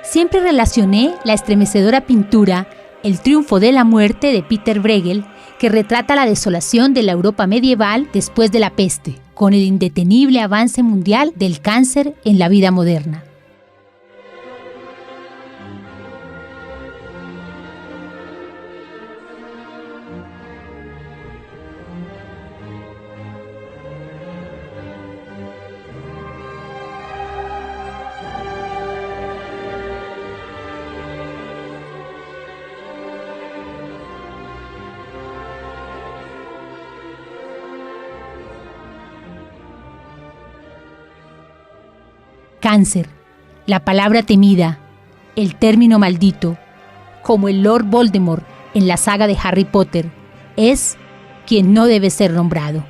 Siempre relacioné la estremecedora pintura El triunfo de la muerte de Peter Bruegel, que retrata la desolación de la Europa medieval después de la peste, con el indetenible avance mundial del cáncer en la vida moderna. Cáncer, la palabra temida, el término maldito, como el Lord Voldemort en la saga de Harry Potter, es quien no debe ser nombrado.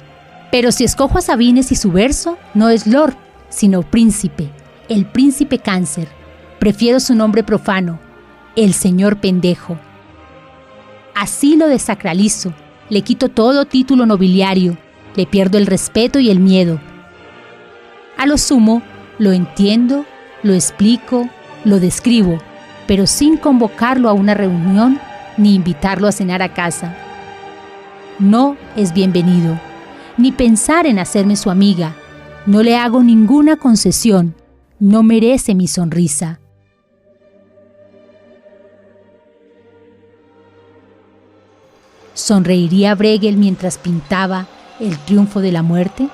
Pero si escojo a Sabines y su verso, no es Lord, sino príncipe, el príncipe Cáncer. Prefiero su nombre profano, el señor pendejo. Así lo desacralizo, le quito todo título nobiliario, le pierdo el respeto y el miedo. A lo sumo, lo entiendo, lo explico, lo describo, pero sin convocarlo a una reunión ni invitarlo a cenar a casa. No es bienvenido, ni pensar en hacerme su amiga. No le hago ninguna concesión, no merece mi sonrisa. ¿Sonreiría Bruegel mientras pintaba El triunfo de la muerte?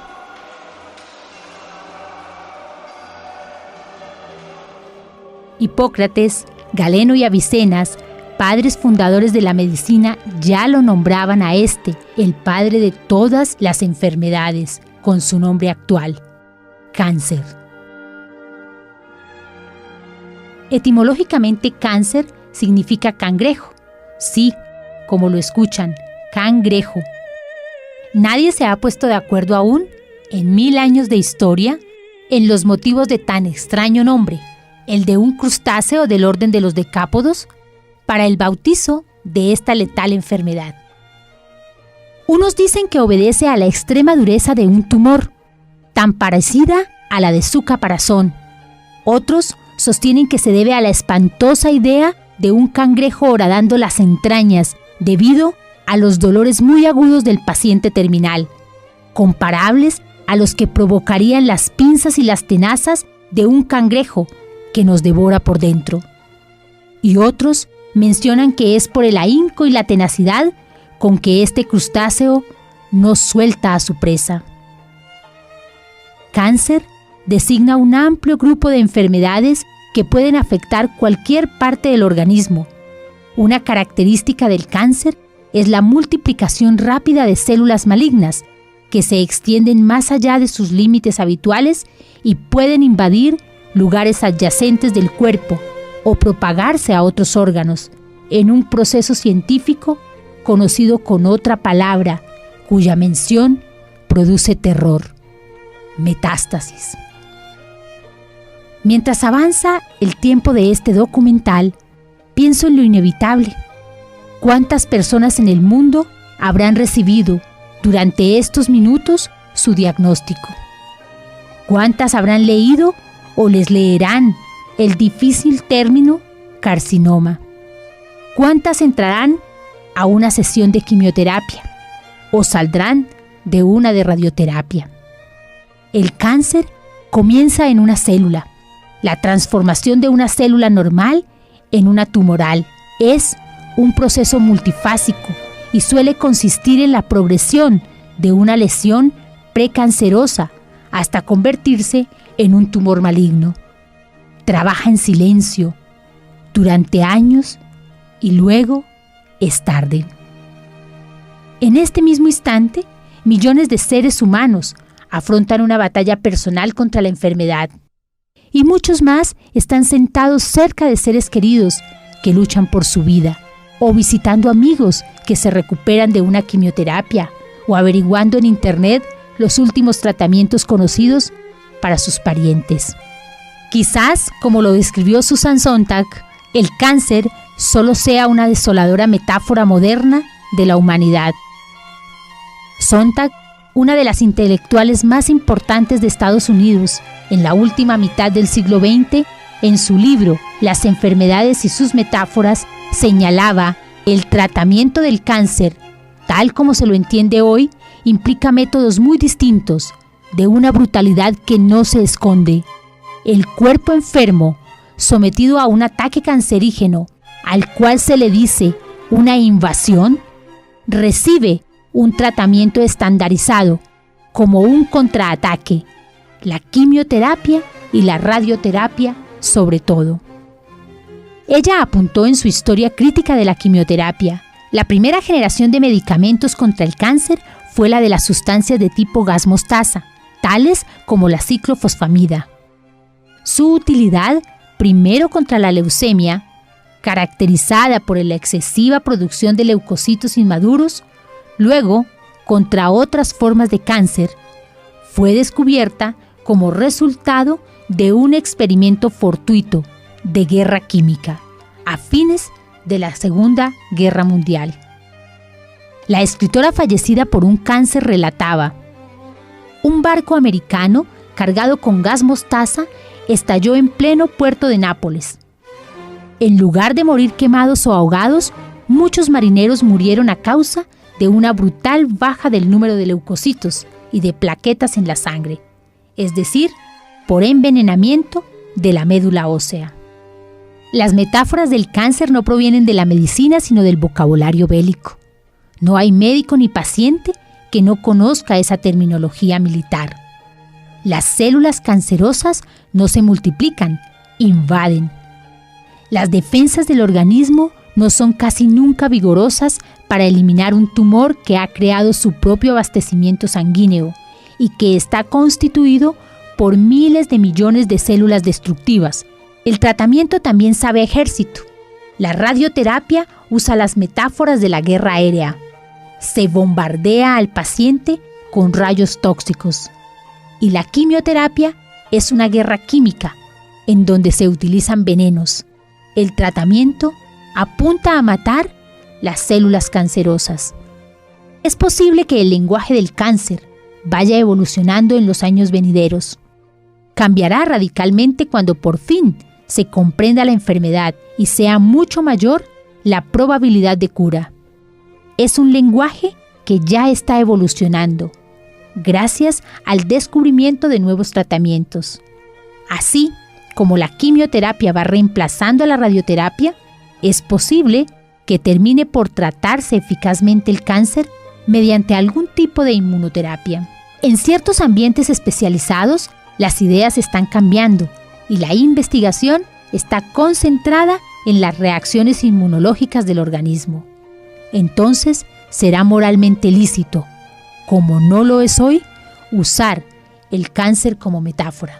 Hipócrates, Galeno y Avicenas, padres fundadores de la medicina, ya lo nombraban a este, el padre de todas las enfermedades, con su nombre actual, cáncer. Etimológicamente, cáncer significa cangrejo. Sí, como lo escuchan, cangrejo. Nadie se ha puesto de acuerdo aún, en 1000 años de historia, en los motivos de tan extraño nombre, el de un crustáceo del orden de los decápodos, para el bautizo de esta letal enfermedad. Unos dicen que obedece a la extrema dureza de un tumor, tan parecida a la de su caparazón. Otros sostienen que se debe a la espantosa idea de un cangrejo horadando las entrañas debido a los dolores muy agudos del paciente terminal, comparables a los que provocarían las pinzas y las tenazas de un cangrejo que nos devora por dentro. Y otros mencionan que es por el ahínco y la tenacidad con que este crustáceo no suelta a su presa. Cáncer designa un amplio grupo de enfermedades que pueden afectar cualquier parte del organismo. Una característica del cáncer es la multiplicación rápida de células malignas que se extienden más allá de sus límites habituales y pueden invadir lugares adyacentes del cuerpo o propagarse a otros órganos, en un proceso científico conocido con otra palabra, cuya mención produce terror: metástasis. Mientras avanza el tiempo de este documental, pienso en lo inevitable. ¿Cuántas personas en el mundo habrán recibido durante estos minutos su diagnóstico? ¿Cuántas habrán leído o les leerán el difícil término carcinoma? ¿Cuántas entrarán a una sesión de quimioterapia o saldrán de una de radioterapia? El cáncer comienza en una célula. La transformación de una célula normal en una tumoral es un proceso multifásico y suele consistir en la progresión de una lesión precancerosa hasta convertirse en un tumor maligno. Trabaja en silencio durante años y luego es tarde. En este mismo instante, millones de seres humanos afrontan una batalla personal contra la enfermedad y muchos más están sentados cerca de seres queridos que luchan por su vida, o visitando amigos que se recuperan de una quimioterapia, o averiguando en internet los últimos tratamientos conocidos para sus parientes. Quizás, como lo describió Susan Sontag, el cáncer solo sea una desoladora metáfora moderna de la humanidad. Sontag, una de las intelectuales más importantes de Estados Unidos en la última mitad del siglo XX, en su libro las enfermedades y sus metáforas, señalaba el tratamiento del cáncer, tal como se lo entiende hoy, implica métodos muy distintos, de una brutalidad que no se esconde. El cuerpo enfermo, sometido a un ataque cancerígeno, al cual se le dice una invasión, recibe un tratamiento estandarizado como un contraataque, la quimioterapia y la radioterapia sobre todo. Ella apuntó en su historia crítica de la quimioterapia: la primera generación de medicamentos contra el cáncer fue la de las sustancias de tipo gas mostaza, tales como la ciclofosfamida. Su utilidad, primero contra la leucemia, caracterizada por la excesiva producción de leucocitos inmaduros, luego contra otras formas de cáncer, fue descubierta como resultado de un experimento fortuito de guerra química a fines de la Segunda Guerra Mundial. La escritora fallecida por un cáncer relataba: un barco americano cargado con gas mostaza estalló en pleno puerto de Nápoles. En lugar de morir quemados o ahogados, muchos marineros murieron a causa de una brutal baja del número de leucocitos y de plaquetas en la sangre, es decir, por envenenamiento de la médula ósea. Las metáforas del cáncer no provienen de la medicina, sino del vocabulario bélico. No hay médico ni paciente que no conozca esa terminología militar. Las células cancerosas no se multiplican, invaden. Las defensas del organismo no son casi nunca vigorosas para eliminar un tumor que ha creado su propio abastecimiento sanguíneo y que está constituido por miles de millones de células destructivas. El tratamiento también sabe a ejército. La radioterapia usa las metáforas de la guerra aérea. Se bombardea al paciente con rayos tóxicos. Y la quimioterapia es una guerra química, en donde se utilizan venenos. El tratamiento apunta a matar las células cancerosas. Es posible que el lenguaje del cáncer vaya evolucionando en los años venideros. Cambiará radicalmente cuando por fin se comprenda la enfermedad y sea mucho mayor la probabilidad de cura. Es un lenguaje que ya está evolucionando, gracias al descubrimiento de nuevos tratamientos. Así como la quimioterapia va reemplazando a la radioterapia, es posible que termine por tratarse eficazmente el cáncer mediante algún tipo de inmunoterapia. En ciertos ambientes especializados, las ideas están cambiando y la investigación está concentrada en las reacciones inmunológicas del organismo. Entonces, será moralmente lícito, como no lo es hoy, usar el cáncer como metáfora.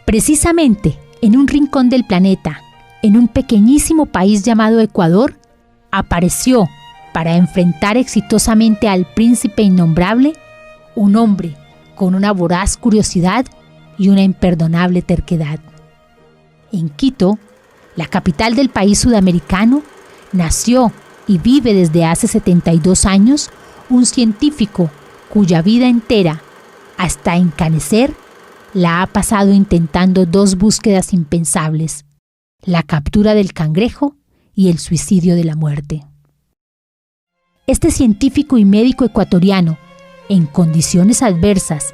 Precisamente, en un rincón del planeta, en un pequeñísimo país llamado Ecuador, apareció, para enfrentar exitosamente al príncipe innombrable, un hombre con una voraz curiosidad y una imperdonable terquedad. En Quito, la capital del país sudamericano, nació y vive desde hace 72 años un científico cuya vida entera, hasta encanecer, la ha pasado intentando dos búsquedas impensables: la captura del cangrejo y el suicidio de la muerte. Este científico y médico ecuatoriano, en condiciones adversas,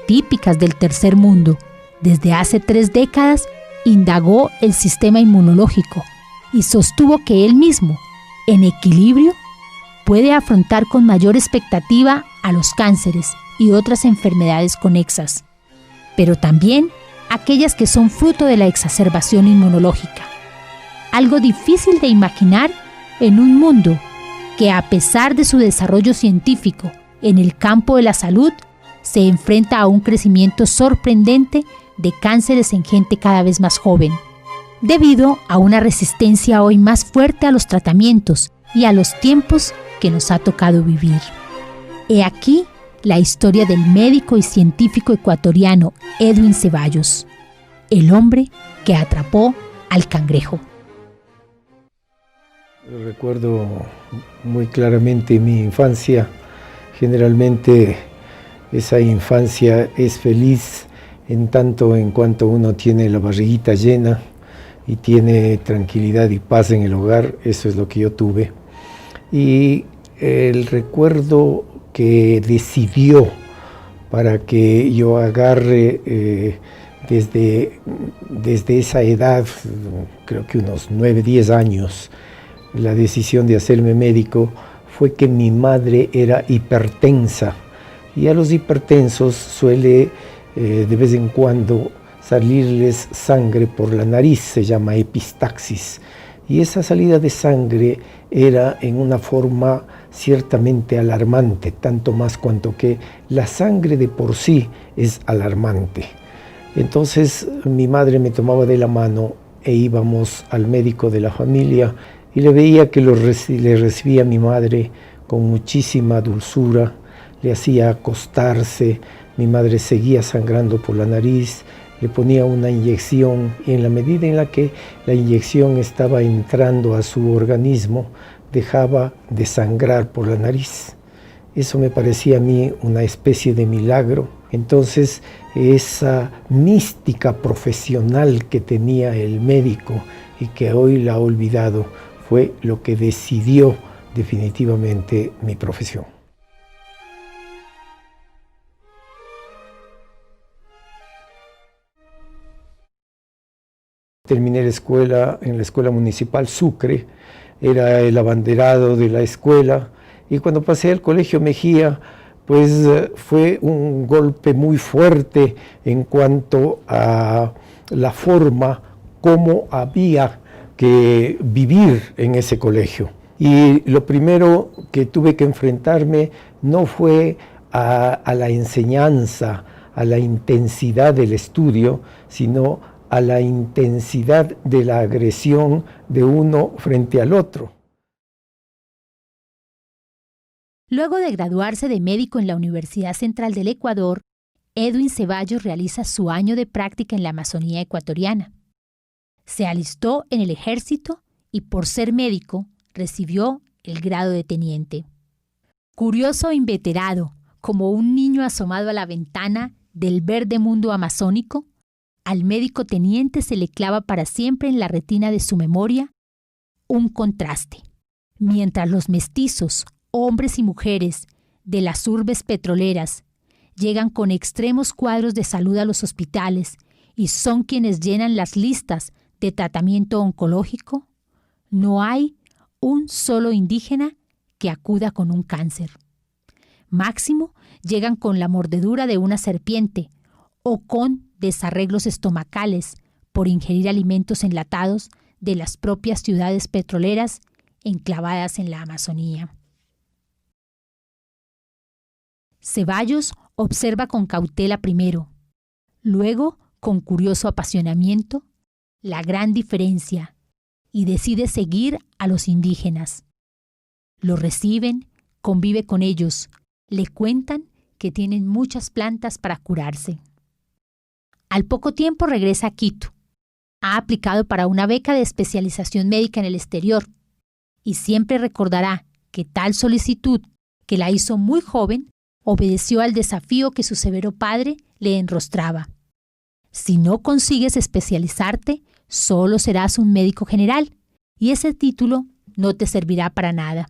típicas del tercer mundo, desde hace 3 décadas, indagó el sistema inmunológico y sostuvo que él mismo, en equilibrio, puede afrontar con mayor expectativa a los cánceres y otras enfermedades conexas, pero también aquellas que son fruto de la exacerbación inmunológica. Algo difícil de imaginar en un mundo que, a pesar de su desarrollo científico en el campo de la salud, se enfrenta a un crecimiento sorprendente de cánceres en gente cada vez más joven, debido a una resistencia hoy más fuerte a los tratamientos y a los tiempos que nos ha tocado vivir. He aquí la historia del médico y científico ecuatoriano Edwin Ceballos, el hombre que atrapó al cangrejo. Recuerdo muy claramente mi infancia. Generalmente esa infancia es feliz en tanto en cuanto uno tiene la barriguita llena y tiene tranquilidad y paz en el hogar. Eso es lo que yo tuve. Y el recuerdo que decidió para que yo agarre desde esa edad, creo que unos 9, 10 años, la decisión de hacerme médico, fue que mi madre era hipertensa, y a los hipertensos suele de vez en cuando salirles sangre por la nariz, se llama epistaxis, y esa salida de sangre era en una forma ciertamente alarmante, tanto más cuanto que la sangre de por sí es alarmante. Entonces mi madre me tomaba de la mano e íbamos al médico de la familia, y le veía que le recibía a mi madre con muchísima dulzura, le hacía acostarse, mi madre seguía sangrando por la nariz, le ponía una inyección, y en la medida en la que la inyección estaba entrando a su organismo, dejaba de sangrar por la nariz. Eso me parecía a mí una especie de milagro. Entonces, esa mística profesional que tenía el médico y que hoy la ha olvidado, fue lo que decidió definitivamente mi profesión. Terminé la escuela en la Escuela Municipal Sucre, era el abanderado de la escuela, y cuando pasé al Colegio Mejía, pues fue un golpe muy fuerte en cuanto a la forma como había que vivir en ese colegio. Y lo primero que tuve que enfrentarme no fue a la enseñanza, a la intensidad del estudio, sino a la intensidad de la agresión de uno frente al otro. Luego de graduarse de médico en la Universidad Central del Ecuador, Edwin Ceballos realiza su año de práctica en la Amazonía ecuatoriana. Se alistó en el ejército y, por ser médico, recibió el grado de teniente. Curioso e inveterado, como un niño asomado a la ventana del verde mundo amazónico, al médico teniente se le clava para siempre en la retina de su memoria un contraste. Mientras los mestizos, hombres y mujeres de las urbes petroleras llegan con extremos cuadros de salud a los hospitales y son quienes llenan las listas de tratamiento oncológico, no hay un solo indígena que acuda con un cáncer. Máximo llegan con la mordedura de una serpiente o con desarreglos estomacales por ingerir alimentos enlatados de las propias ciudades petroleras enclavadas en la Amazonía. Ceballos observa con cautela primero, luego con curioso apasionamiento, la gran diferencia y decide seguir a los indígenas. Los reciben, convive con ellos, le cuentan que tienen muchas plantas para curarse. Al poco tiempo regresa a Quito. Ha aplicado para una beca de especialización médica en el exterior y siempre recordará que tal solicitud, que la hizo muy joven, obedeció al desafío que su severo padre le enrostraba. Si no consigues especializarte, solo serás un médico general y ese título no te servirá para nada.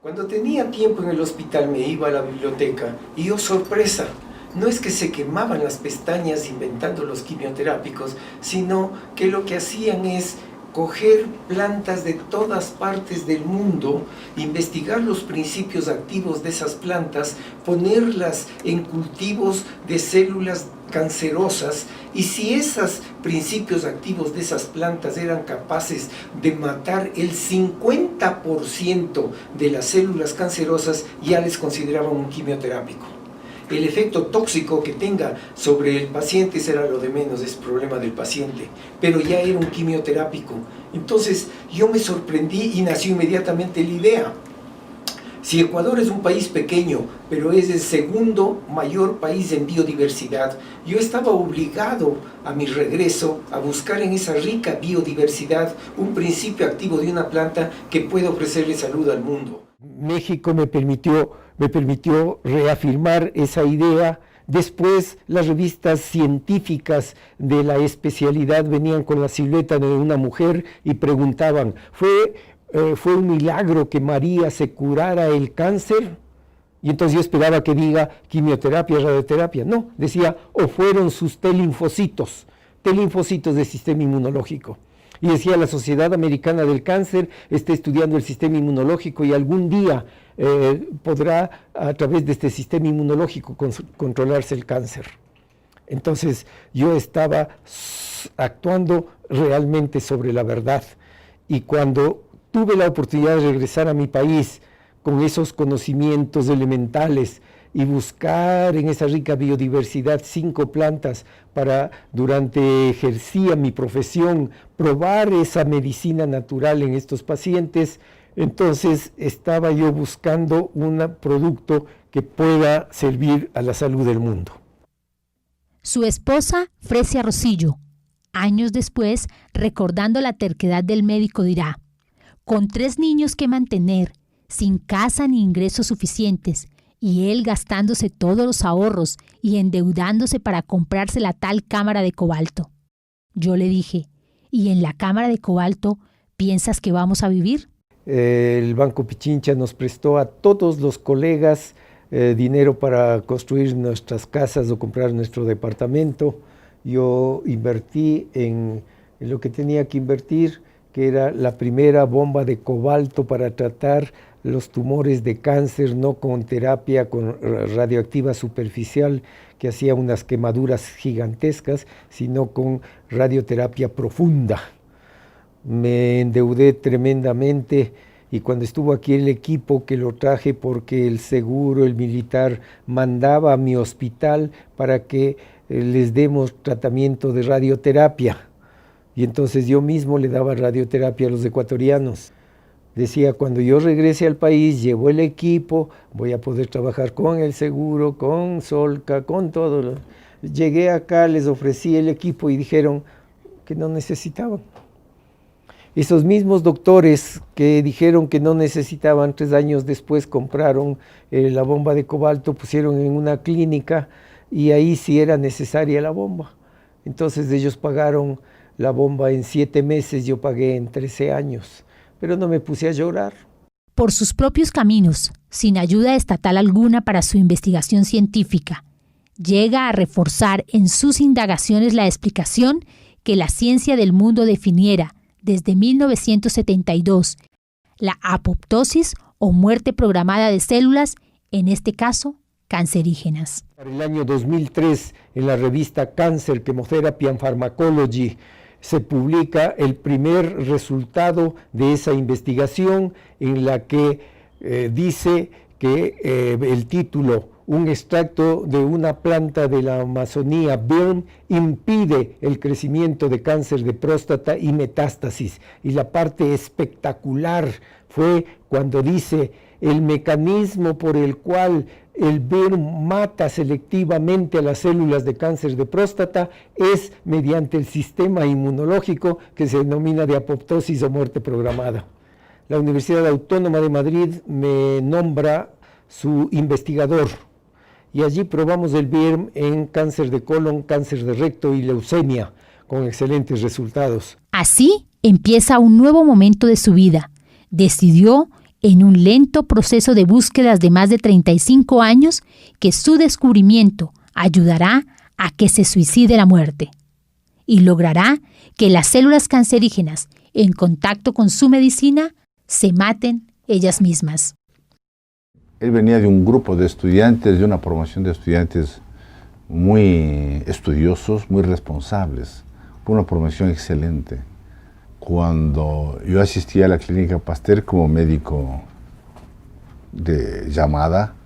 Cuando tenía tiempo en el hospital me iba a la biblioteca y, oh sorpresa, no es que se quemaban las pestañas inventando los quimioterápicos, sino que lo que hacían es coger plantas de todas partes del mundo, investigar los principios activos de esas plantas, ponerlas en cultivos de células cancerosas, y si esos principios activos de esas plantas eran capaces de matar el 50% de las células cancerosas, ya les consideraban un quimioterápico. El efecto tóxico que tenga sobre el paciente será lo de menos, es problema del paciente, pero ya era un quimioterápico. Entonces yo me sorprendí y nació inmediatamente la idea. Si Ecuador es un país pequeño, pero es el segundo mayor país en biodiversidad, yo estaba obligado a mi regreso a buscar en esa rica biodiversidad un principio activo de una planta que pueda ofrecerle salud al mundo. México me permitió reafirmar esa idea Después las revistas científicas de la especialidad venían con la silueta de una mujer y preguntaban, ¿fue un milagro que María se curara el cáncer? Y entonces yo esperaba que diga quimioterapia, radioterapia. No, decía, o fueron sus T-linfocitos del sistema inmunológico. Y decía, la Sociedad Americana del Cáncer está estudiando el sistema inmunológico y algún día podrá, a través de este sistema inmunológico, controlarse el cáncer. Entonces yo estaba actuando realmente sobre la verdad. Y cuando tuve la oportunidad de regresar a mi país con esos conocimientos elementales y buscar en esa rica biodiversidad 5 plantas para, durante ejercía mi profesión, probar esa medicina natural en estos pacientes, entonces estaba yo buscando un producto que pueda servir a la salud del mundo. Su esposa, Fresia Rosillo, años después, recordando la terquedad del médico, dirá: con 3 niños que mantener, sin casa ni ingresos suficientes, y él gastándose todos los ahorros y endeudándose para comprarse la tal cámara de cobalto. Yo le dije, ¿y en la cámara de cobalto piensas que vamos a vivir? El Banco Pichincha nos prestó a todos los colegas dinero para construir nuestras casas o comprar nuestro departamento. Yo invertí en lo que tenía que invertir, que era la primera bomba de cobalto para tratar los tumores de cáncer, no con terapia con radioactiva superficial, que hacía unas quemaduras gigantescas, sino con radioterapia profunda. Me endeudé tremendamente y cuando estuvo aquí el equipo, que lo traje porque el seguro, el militar, mandaba a mi hospital para que les demos tratamiento de radioterapia. Y entonces yo mismo le daba radioterapia a los ecuatorianos. Decía, cuando yo regrese al país, llevo el equipo, voy a poder trabajar con el seguro, con Solca, con todo. Llegué acá, les ofrecí el equipo y dijeron que no necesitaban. Esos mismos doctores que dijeron que no necesitaban, 3 años después compraron la bomba de cobalto, pusieron en una clínica y ahí sí era necesaria la bomba. Entonces ellos pagaron la bomba en 7 meses, yo pagué en 13 años. Pero no me puse a llorar. Por sus propios caminos, sin ayuda estatal alguna para su investigación científica, llega a reforzar en sus indagaciones la explicación que la ciencia del mundo definiera desde 1972, la apoptosis o muerte programada de células, en este caso, cancerígenas. Para el año 2003, en la revista Cancer, Chemotherapy and Pharmacology, se publica el primer resultado de esa investigación, en la que dice que el título, un extracto de una planta de la Amazonía, Birm, impide el crecimiento de cáncer de próstata y metástasis. Y la parte espectacular fue cuando dice el mecanismo por el cual el Birm mata selectivamente a las células de cáncer de próstata es mediante el sistema inmunológico que se denomina de apoptosis o muerte programada. La Universidad Autónoma de Madrid me nombra su investigador y allí probamos el Birm en cáncer de colon, cáncer de recto y leucemia con excelentes resultados. Así empieza un nuevo momento de su vida. Decidió, en un lento proceso de búsquedas de más de 35 años, que su descubrimiento ayudará a que se suicide la muerte y logrará que las células cancerígenas, en contacto con su medicina, se maten ellas mismas. Él venía de un grupo de estudiantes, de una promoción de estudiantes muy estudiosos, muy responsables. Fue una promoción excelente. Cuando yo asistí a la Clínica Pasteur como médico de llamada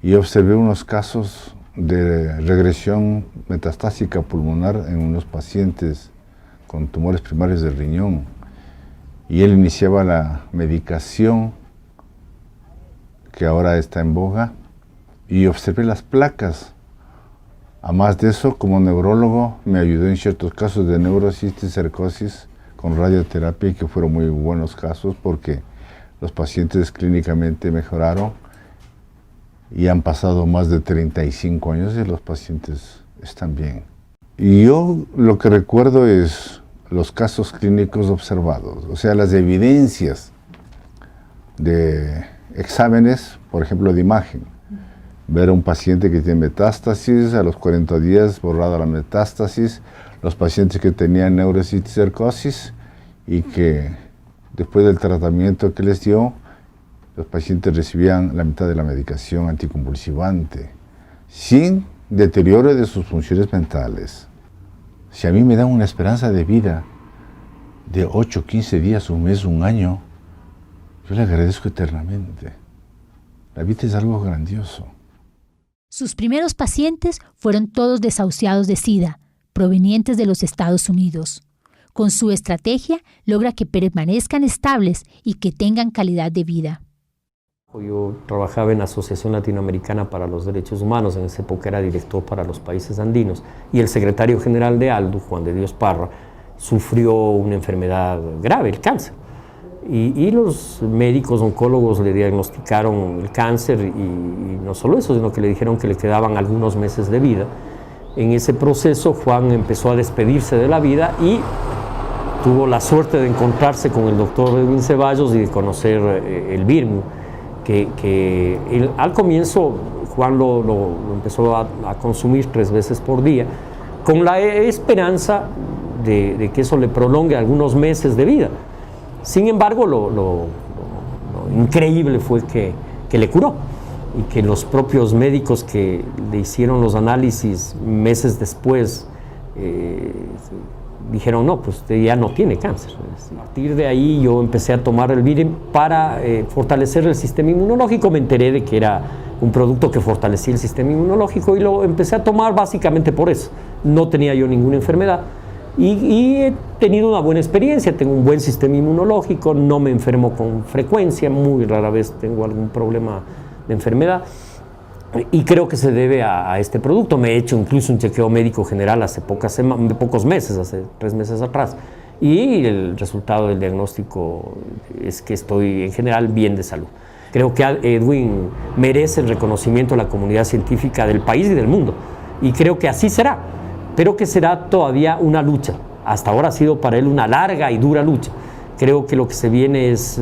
y observé unos casos de regresión metastásica pulmonar en unos pacientes con tumores primarios del riñón, y él iniciaba la medicación que ahora está en boga, y observé las placas. Además de eso, como neurólogo, me ayudó en ciertos casos de neurocisticercosis con radioterapia, que fueron muy buenos casos porque los pacientes clínicamente mejoraron y han pasado más de 35 años y los pacientes están bien. Y yo lo que recuerdo es los casos clínicos observados, o sea, las evidencias de exámenes, por ejemplo, de imagen. Ver a un paciente que tiene metástasis, a los 40 días borrada la metástasis, los pacientes que tenían neurocisticercosis y que después del tratamiento que les dio, los pacientes recibían la mitad de la medicación anticonvulsivante, sin deterioro de sus funciones mentales. Si a mí me dan una esperanza de vida de 8, 15 días, un mes, un año, yo le agradezco eternamente. La vida es algo grandioso. Sus primeros pacientes fueron todos desahuciados de SIDA, provenientes de los Estados Unidos. Con su estrategia, logra que permanezcan estables y que tengan calidad de vida. Yo trabajaba en la Asociación Latinoamericana para los Derechos Humanos, en esa época era director para los países andinos, y el secretario general de ALDU, Juan de Dios Parra, sufrió una enfermedad grave, el cáncer. Y los médicos oncólogos le diagnosticaron el cáncer y no solo eso, sino que le dijeron que le quedaban algunos meses de vida. En ese proceso Juan empezó a despedirse de la vida y tuvo la suerte de encontrarse con el doctor Edwin Ceballos y de conocer el Birmu, que él, al comienzo Juan lo empezó a consumir 3 veces por día, con la esperanza de que eso le prolongue algunos meses de vida. Sin embargo, lo increíble fue que le curó y que los propios médicos que le hicieron los análisis meses después dijeron, no, pues usted ya no tiene cáncer. A partir de ahí yo empecé a tomar el Birem para fortalecer el sistema inmunológico. Me enteré de que era un producto que fortalecía el sistema inmunológico y lo empecé a tomar básicamente por eso. No tenía yo ninguna enfermedad. Y he tenido una buena experiencia, tengo un buen sistema inmunológico, no me enfermo con frecuencia, muy rara vez tengo algún problema de enfermedad y creo que se debe a este producto. Me he hecho incluso un chequeo médico general hace pocos meses, hace 3 meses atrás, y el resultado del diagnóstico es que estoy en general bien de salud. Creo que Edwin merece el reconocimiento de la comunidad científica del país y del mundo, y creo que así será. Pero que será todavía una lucha. Hasta ahora ha sido para él una larga y dura lucha. Creo que lo que se viene es,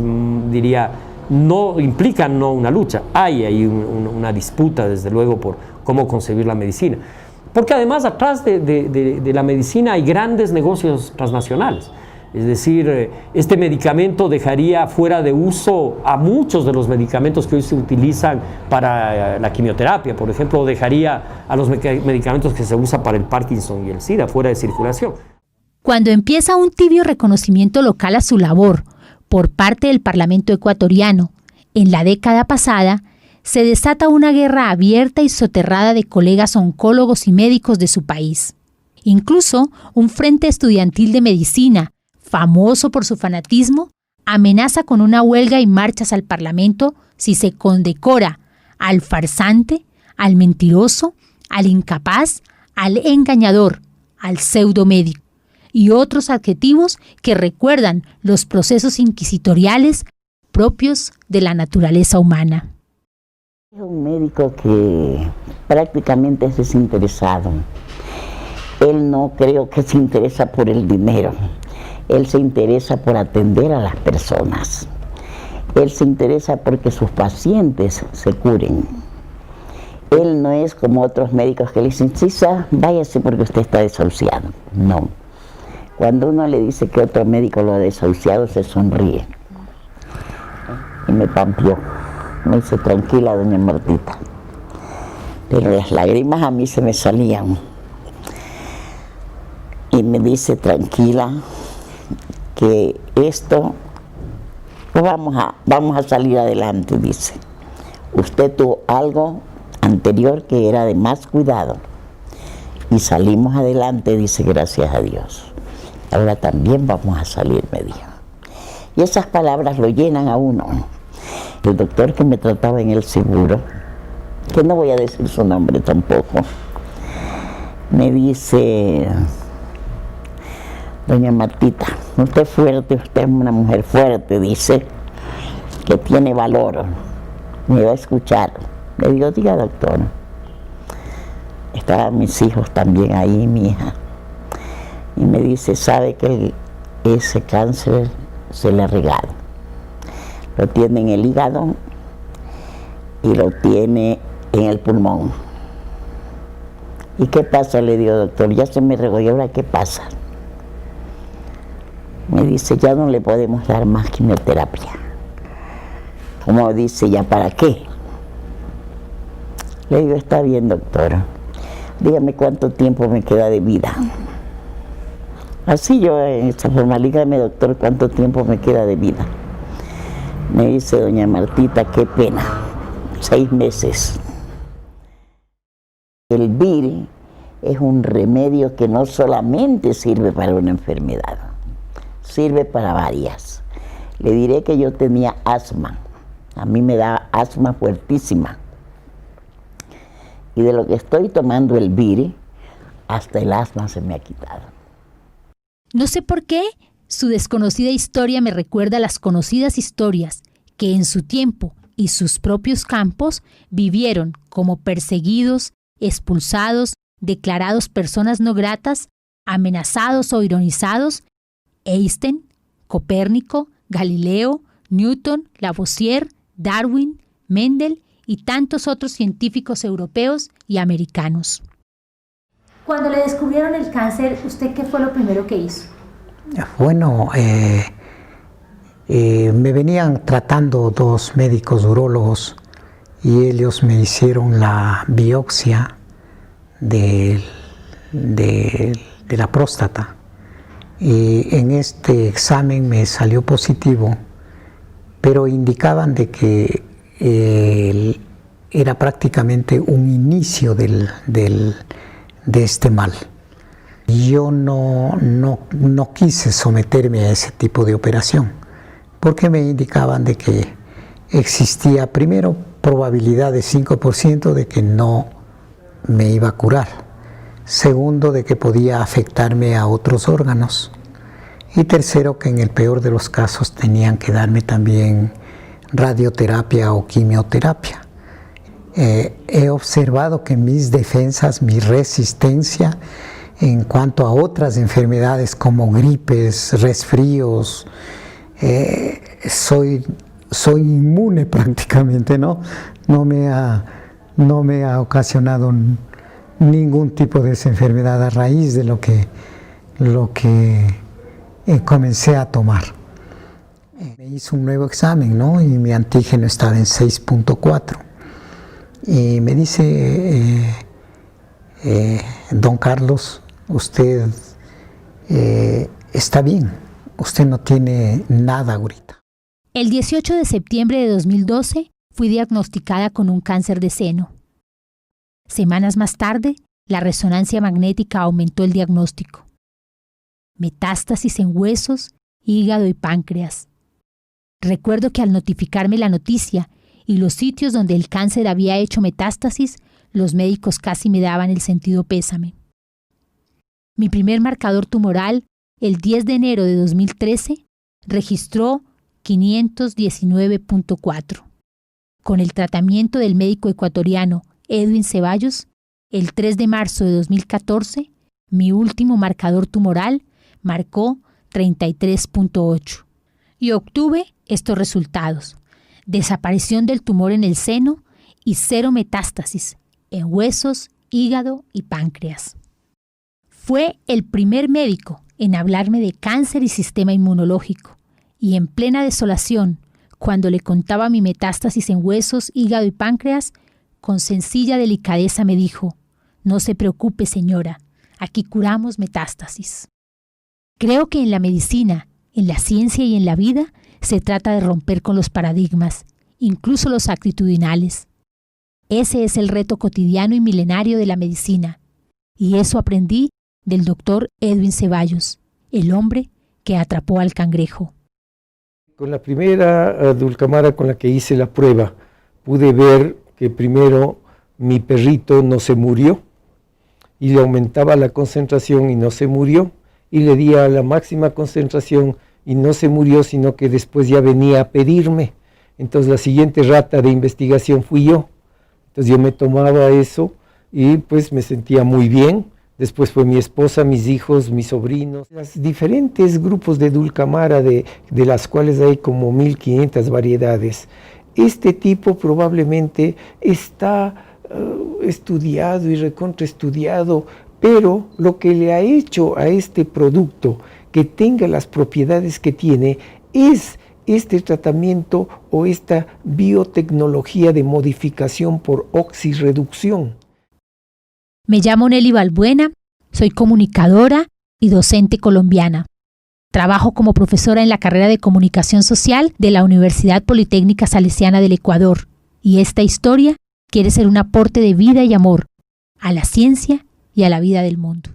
diría, no implica no una lucha. Hay una disputa, desde luego, por cómo concebir la medicina. Porque además, atrás de la medicina hay grandes negocios transnacionales. Es decir, este medicamento dejaría fuera de uso a muchos de los medicamentos que hoy se utilizan para la quimioterapia, por ejemplo, dejaría a los medicamentos que se usan para el Parkinson y el SIDA fuera de circulación. Cuando empieza un tibio reconocimiento local a su labor por parte del Parlamento ecuatoriano, en la década pasada, se desata una guerra abierta y soterrada de colegas oncólogos y médicos de su país. Incluso un frente estudiantil de medicina, famoso por su fanatismo, amenaza con una huelga y marchas al Parlamento si se condecora al farsante, al mentiroso, al incapaz, al engañador, al pseudomédico y otros adjetivos que recuerdan los procesos inquisitoriales propios de la naturaleza humana. Es un médico que prácticamente es desinteresado. Él no creo que se interesa por el dinero. Él se interesa por atender a las personas. Él se interesa porque sus pacientes se curen. Él no es como otros médicos que le dicen, sí, váyase porque usted está desahuciado. No. Cuando uno le dice que otro médico lo ha desahuciado, se sonríe. Y me pampeó. Me dice, tranquila, doña Martita. Pero las lágrimas a mí se me salían. Y me dice, tranquila, que esto vamos a salir adelante, dice. Usted tuvo algo anterior que era de más cuidado y salimos adelante, dice, gracias a Dios. Ahora también vamos a salir, me dijo. Y esas palabras lo llenan a uno. El doctor que me trataba en el seguro, que no voy a decir su nombre tampoco, me dice, doña Martita, usted es fuerte, usted es una mujer fuerte, dice, que tiene valor, me va a escuchar. Le digo, diga doctor. Estaban mis hijos también ahí, mi hija. Y me dice, sabe que ese cáncer se le ha regado. Lo tiene en el hígado y lo tiene en el pulmón. ¿Y qué pasa? Le digo, doctor, ya se me regó, ¿y ahora qué pasa? Me dice, ya no le podemos dar más quimioterapia. Como dice, ¿ya para qué? Le digo, está bien, doctor. Dígame cuánto tiempo me queda de vida. Así yo, en esa forma, dígame, doctor, cuánto tiempo me queda de vida. Me dice, doña Martita, qué pena, 6 meses. El VIR es un remedio que no solamente sirve para una enfermedad, sirve para varias. Le diré que yo tenía asma, a mí me da asma fuertísima. Y de lo que estoy tomando el VIR, hasta el asma se me ha quitado. No sé por qué, su desconocida historia me recuerda a las conocidas historias que en su tiempo y sus propios campos vivieron como perseguidos, expulsados, declarados personas no gratas, amenazados o ironizados, Einstein, Copérnico, Galileo, Newton, Lavoisier, Darwin, Mendel y tantos otros científicos europeos y americanos. Cuando le descubrieron el cáncer, ¿usted qué fue lo primero que hizo? Bueno, me venían tratando 2 médicos urólogos y ellos me hicieron la biopsia de la próstata. Y en este examen me salió positivo, pero indicaban de que era prácticamente un inicio de este mal. Yo no quise someterme a ese tipo de operación, porque me indicaban de que existía, primero, probabilidad de 5% de que no me iba a curar. Segundo, de que podía afectarme a otros órganos. Y tercero, que en el peor de los casos tenían que darme también radioterapia o quimioterapia. He observado que mis defensas, mi resistencia en cuanto a otras enfermedades como gripes, resfríos, soy inmune prácticamente, ¿no? No me ha ocasionado ningún tipo de esa enfermedad a raíz de lo que comencé a tomar. Me hizo un nuevo examen, ¿no? Y mi antígeno estaba en 6.4. Y me dice, don Carlos, usted está bien, usted no tiene nada ahorita. El 18 de septiembre de 2012 fui diagnosticada con un cáncer de seno. Semanas más tarde, la resonancia magnética aumentó el diagnóstico. Metástasis en huesos, hígado y páncreas. Recuerdo que al notificarme la noticia y los sitios donde el cáncer había hecho metástasis, los médicos casi me daban el sentido pésame. Mi primer marcador tumoral, el 10 de enero de 2013, registró 519.4. Con el tratamiento del médico ecuatoriano Edwin Ceballos, el 3 de marzo de 2014, mi último marcador tumoral marcó 33.8 y obtuve estos resultados: desaparición del tumor en el seno y 0 metástasis en huesos, hígado y páncreas. Fue el primer médico en hablarme de cáncer y sistema inmunológico, y en plena desolación, cuando le contaba mi metástasis en huesos, hígado y páncreas, con sencilla delicadeza me dijo: no se preocupe, señora, aquí curamos metástasis. Creo que en la medicina, en la ciencia y en la vida se trata de romper con los paradigmas, incluso los actitudinales. Ese es el reto cotidiano y milenario de la medicina, y eso aprendí del doctor Edwin Ceballos, el hombre que atrapó al cangrejo. Con la primera dulcamara con la que hice la prueba, pude ver que primero mi perrito no se murió, y le aumentaba la concentración y no se murió, y le di a la máxima concentración y no se murió, sino que después ya venía a pedirme. Entonces la siguiente rata de investigación fui yo. Entonces yo me tomaba eso y pues me sentía muy bien. Después fue mi esposa, mis hijos, mis sobrinos. Los diferentes grupos de dulcamara, de las cuales hay como 1500 variedades. Este tipo probablemente está estudiado y recontraestudiado, pero lo que le ha hecho a este producto que tenga las propiedades que tiene es este tratamiento o esta biotecnología de modificación por oxirreducción. Me llamo Nelly Balbuena, soy comunicadora y docente colombiana. Trabajo como profesora en la carrera de Comunicación Social de la Universidad Politécnica Salesiana del Ecuador, y esta historia quiere ser un aporte de vida y amor a la ciencia y a la vida del mundo.